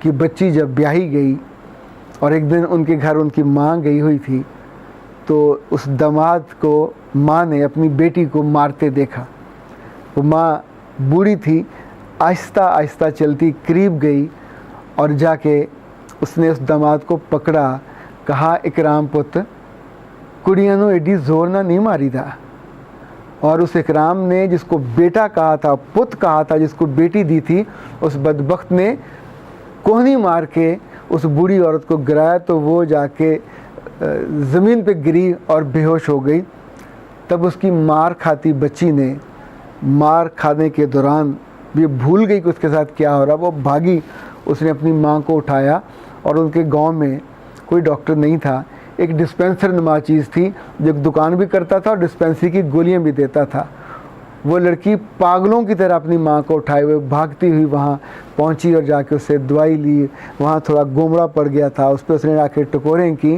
کہ بچی جب بیاہی گئی اور ایک دن ان کے گھر ان کی ماں گئی ہوئی تھی تو اس داماد کو ماں نے اپنی بیٹی کو مارتے دیکھا. وہ ماں بوڑھی تھی, آہستہ آہستہ چلتی قریب گئی اور جا کے اس نے اس داماد کو پکڑا, کہا اکرام پت کڑیاں نو ایڈی زور نہ نہیں ماری دا. اور اس اکرام نے جس کو بیٹا کہا تھا, پت کہا تھا, جس کو بیٹی دی تھی, اس بدبخت نے کوہنی مار کے اس بوڑھی عورت کو گرایا تو وہ جا کے زمین پہ گری اور بے ہوش ہو گئی. تب اس کی مار کھاتی بچی نے مار کھانے کے دوران یہ بھول گئی کہ اس کے ساتھ کیا ہو رہا. وہ بھاگی, اس نے اپنی ماں کو اٹھایا اور ان کے گاؤں میں کوئی ڈاکٹر نہیں تھا, ایک ڈسپینسر نما چیز تھی جو ایک دکان بھی کرتا تھا اور ڈسپینسری کی گولیاں بھی دیتا تھا. وہ لڑکی پاگلوں کی طرح اپنی ماں کو اٹھائے ہوئے بھاگتی ہوئی وہاں پہنچی اور جا کے اس سے دوائی لی. وہاں تھوڑا گومڑا پڑ گیا تھا, اس پہ اس نے آ کے ٹکوریں کی.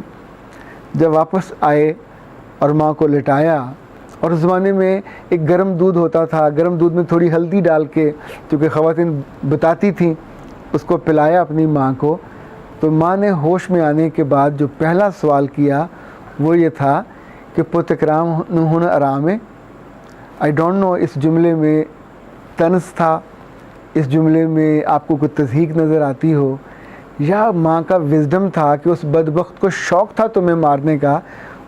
جب واپس آئے اور ماں کو لٹایا, اور اس زمانے میں ایک گرم دودھ ہوتا تھا, گرم دودھ میں تھوڑی ہلدی ڈال کے, کیونکہ خواتین بتاتی تھیں, اس کو پلایا اپنی ماں کو. تو ماں نے ہوش میں آنے کے بعد جو پہلا سوال کیا وہ یہ تھا کہ پت اکرام ہن آرام ہے. آئی ڈونٹ نو اس جملے میں طنز تھا, اس جملے میں آپ کو کوئی تضحیک نظر آتی ہو, یا ماں کا وزڈم تھا کہ اس بدبخت کو شوق تھا تمہیں مارنے کا,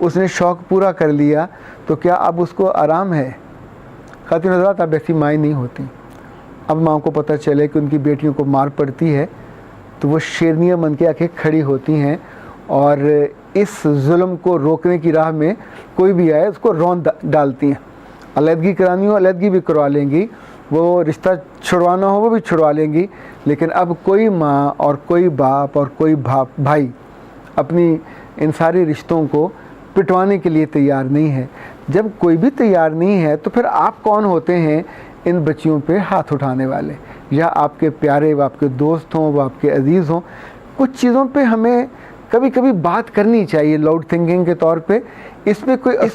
اس نے شوق پورا کر لیا, تو کیا اب اس کو آرام ہے؟ خواتین حضرات, اب ایسی مائیں نہیں ہوتی. اب ماں کو پتہ چلے کہ ان کی بیٹیوں کو مار پڑتی ہے تو وہ شیرنیاں بن کے آ کے کھڑی ہوتی ہیں اور اس ظلم کو روکنے کی راہ میں کوئی بھی آئے اس کو رون ڈالتی ہیں. علیحدگی کرانی ہو علیحدگی بھی کروا لیں گی, وہ رشتہ چھڑوانا ہو وہ بھی چھڑوا لیں گی. لیکن اب کوئی ماں اور کوئی باپ اور کوئی بھائی اپنی ان سارے رشتوں کو پٹوانے کے لیے تیار نہیں ہے. جب کوئی بھی تیار نہیں ہے تو پھر آپ کون ہوتے ہیں ان بچیوں پہ ہاتھ اٹھانے والے؟ یا آپ کے پیارے, وہ آپ کے دوست ہوں, وہ آپ کے عزیز ہوں. کچھ چیزوں پہ ہمیں کبھی کبھی بات کرنی چاہیے لاؤڈ تھنکنگ کے طور پہ, اس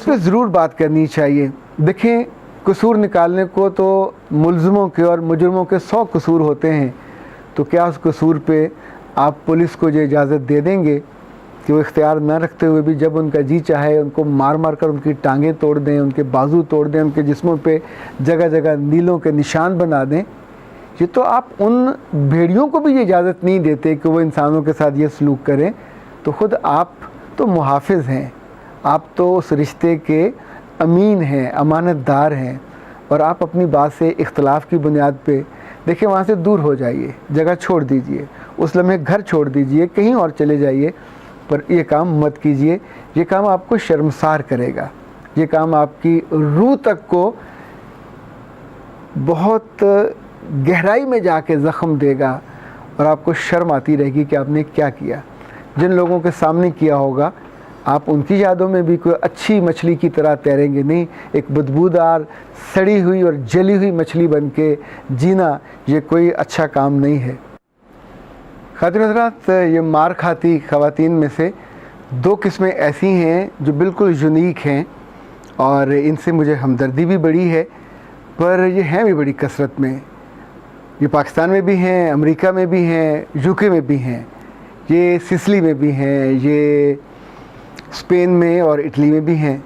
پہ ضرور بات کرنی چاہیے. دیکھیں, قصور نکالنے کو تو ملزموں کے اور مجرموں کے 100 قصور ہوتے ہیں, تو کیا اس قصور پہ آپ پولیس کو جو اجازت دے دیں گے کہ وہ اختیار نہ رکھتے ہوئے بھی جب ان کا جی چاہے ان کو مار مار کر ان کی ٹانگیں توڑ دیں, ان کے بازو توڑ دیں, ان کے جسموں پہ جگہ جگہ نیلوں کے نشان بنا دیں؟ یہ تو آپ ان بھیڑیوں کو بھی یہ اجازت نہیں دیتے کہ وہ انسانوں کے ساتھ یہ سلوک کریں, تو خود آپ تو محافظ ہیں, آپ تو اس رشتے کے امین ہیں, امانت دار ہیں, اور آپ اپنی بات سے اختلاف کی بنیاد پہ دیکھیں وہاں سے دور ہو جائیے, جگہ چھوڑ دیجئے, اس لمحے گھر چھوڑ دیجئے, کہیں اور چلے جائیے, پر یہ کام مت کیجئے. یہ کام آپ کو شرمسار کرے گا, یہ کام آپ کی روح تک کو بہت گہرائی میں جا کے زخم دے گا, اور آپ کو شرم آتی رہے گی کہ آپ نے کیا کیا. جن لوگوں کے سامنے کیا ہوگا آپ ان کی یادوں میں بھی کوئی اچھی مچھلی کی طرح تیریں گے نہیں, ایک بدبودار سڑی ہوئی اور جلی ہوئی مچھلی بن کے جینا یہ کوئی اچھا کام نہیں ہے. خواتین حضرات, یہ مار کھاتی خواتین میں سے 2 قسمیں ایسی ہیں جو بالکل یونیک ہیں, اور ان سے مجھے ہمدردی بھی بڑی ہے, پر یہ ہیں بھی بڑی کثرت میں. یہ پاکستان میں بھی ہیں, امریکہ میں بھی ہیں, UK میں بھی ہیں, یہ سسلی میں بھی ہیں, یہ اسپین میں اور اٹلی میں بھی ہیں.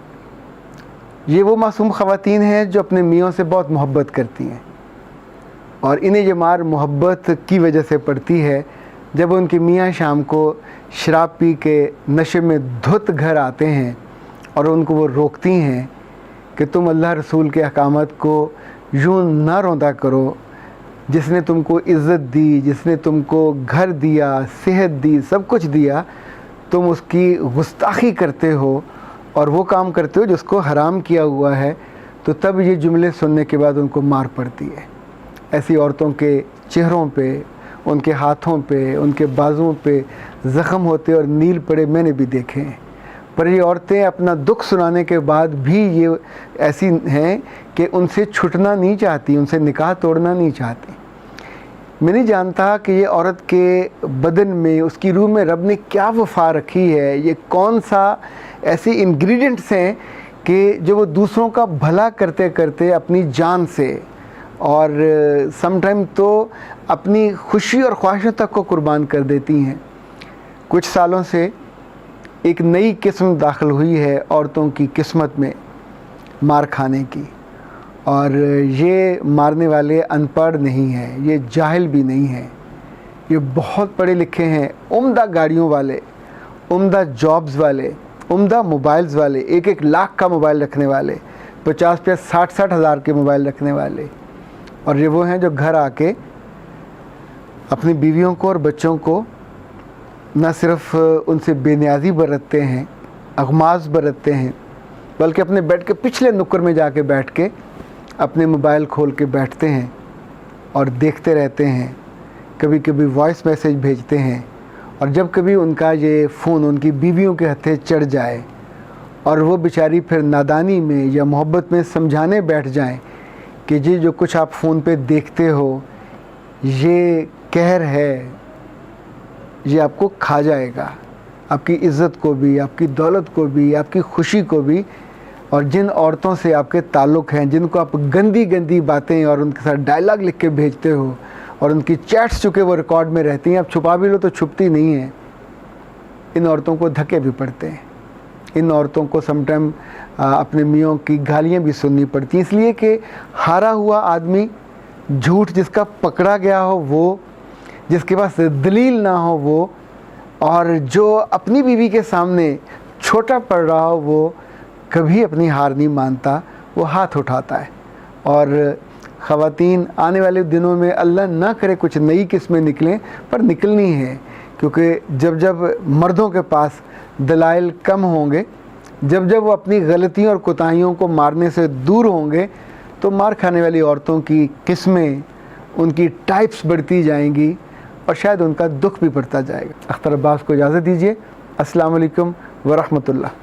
یہ وہ معصوم خواتین ہیں جو اپنے میوں سے بہت محبت کرتی ہیں, اور انہیں یہ مار محبت کی وجہ سے پڑتی ہے. جب ان کے میاں شام کو شراب پی کے نشے میں دھت گھر آتے ہیں اور ان کو وہ روکتی ہیں کہ تم اللہ رسول کے احکامات کو یوں نہ روندا کرو, جس نے تم کو عزت دی, جس نے تم کو گھر دیا, صحت دی, سب کچھ دیا, تم اس کی گستاخی کرتے ہو اور وہ کام کرتے ہو جس کو حرام کیا ہوا ہے. تو تب یہ جملے سننے کے بعد ان کو مار پڑتی ہے. ایسی عورتوں کے چہروں پہ, ان کے ہاتھوں پہ, ان کے بازوؤں پہ زخم ہوتے اور نیل پڑے میں نے بھی دیکھے ہیں. پر یہ عورتیں اپنا دکھ سنانے کے بعد بھی یہ ایسی ہیں کہ ان سے چھٹنا نہیں چاہتی, ان سے نکاح توڑنا نہیں چاہتی. میں نہیں جانتا کہ یہ عورت کے بدن میں, اس کی روح میں رب نے کیا وفا رکھی ہے, یہ کون سا ایسے انگریڈینٹس ہیں کہ جو وہ دوسروں کا بھلا کرتے کرتے اپنی جان سے, اور سم ٹائم تو اپنی خوشی اور خواہشوں تک کو قربان کر دیتی ہیں۔ کچھ سالوں سے ایک نئی قسم داخل ہوئی ہے عورتوں کی قسمت میں مار کھانے کی، اور یہ مارنے والے ان پڑھ نہیں ہیں، یہ جاہل بھی نہیں ہیں، یہ بہت پڑھے لکھے ہیں، عمدہ گاڑیوں والے، عمدہ جابز والے، عمدہ موبائلز والے، 1-1 لاکھ کا موبائل رکھنے والے، 50-60 ہزار کے موبائل رکھنے والے، اور یہ وہ ہیں جو گھر آ کے اپنی بیویوں کو اور بچوں کو نہ صرف ان سے بے نیازی برتتے ہیں، اغماض برتتے ہیں، بلکہ اپنے بیڈ کے پچھلے نکر میں جا کے بیٹھ کے اپنے موبائل کھول کے بیٹھتے ہیں اور دیکھتے رہتے ہیں، کبھی کبھی وائس میسیج بھیجتے ہیں، اور جب کبھی ان کا یہ فون ان کی بیویوں کے ہتھے چڑھ جائے اور وہ بیچاری پھر نادانی میں یا محبت میں سمجھانے بیٹھ جائیں کہ جی جو کچھ آپ فون پہ دیکھتے ہو یہ قہر ہے، یہ آپ کو کھا جائے گا، آپ کی عزت کو بھی، آپ کی دولت کو بھی، آپ کی خوشی کو بھی، اور جن عورتوں سے آپ کے تعلق ہیں، جن کو آپ گندی گندی باتیں اور ان کے ساتھ ڈائلاگ لکھ کے بھیجتے ہو، اور ان کی چیٹس چکے وہ ریکارڈ میں رہتی ہیں، آپ چھپا بھی لو تو چھپتی نہیں ہیں، ان عورتوں کو دھکے بھی پڑتے ہیں، ان عورتوں کو سم ٹائم اپنے میوں کی گالیاں بھی سننی پڑتی ہیں، اس لیے کہ ہارا ہوا آدمی، جھوٹ جس کا پکڑا گیا ہو وہ، جس کے پاس دلیل نہ ہو وہ، اور جو اپنی بیوی کے سامنے چھوٹا پڑ رہا ہو وہ کبھی اپنی ہار نہیں مانتا، وہ ہاتھ اٹھاتا ہے۔ اور خواتین آنے والے دنوں میں اللہ نہ کرے کچھ نئی قسمیں نکلیں، پر نکلنی ہے، کیونکہ جب جب مردوں کے پاس دلائل کم ہوں گے، جب جب وہ اپنی غلطیوں اور کوتاہیوں کو مارنے سے دور ہوں گے، تو مار کھانے والی عورتوں کی قسمیں، ان کی ٹائپس بڑھتی جائیں گی، اور شاید ان کا دکھ بھی بڑھتا جائے گا۔ اختر عباس کو اجازت دیجیے۔ السلام علیکم ورحمۃ اللہ۔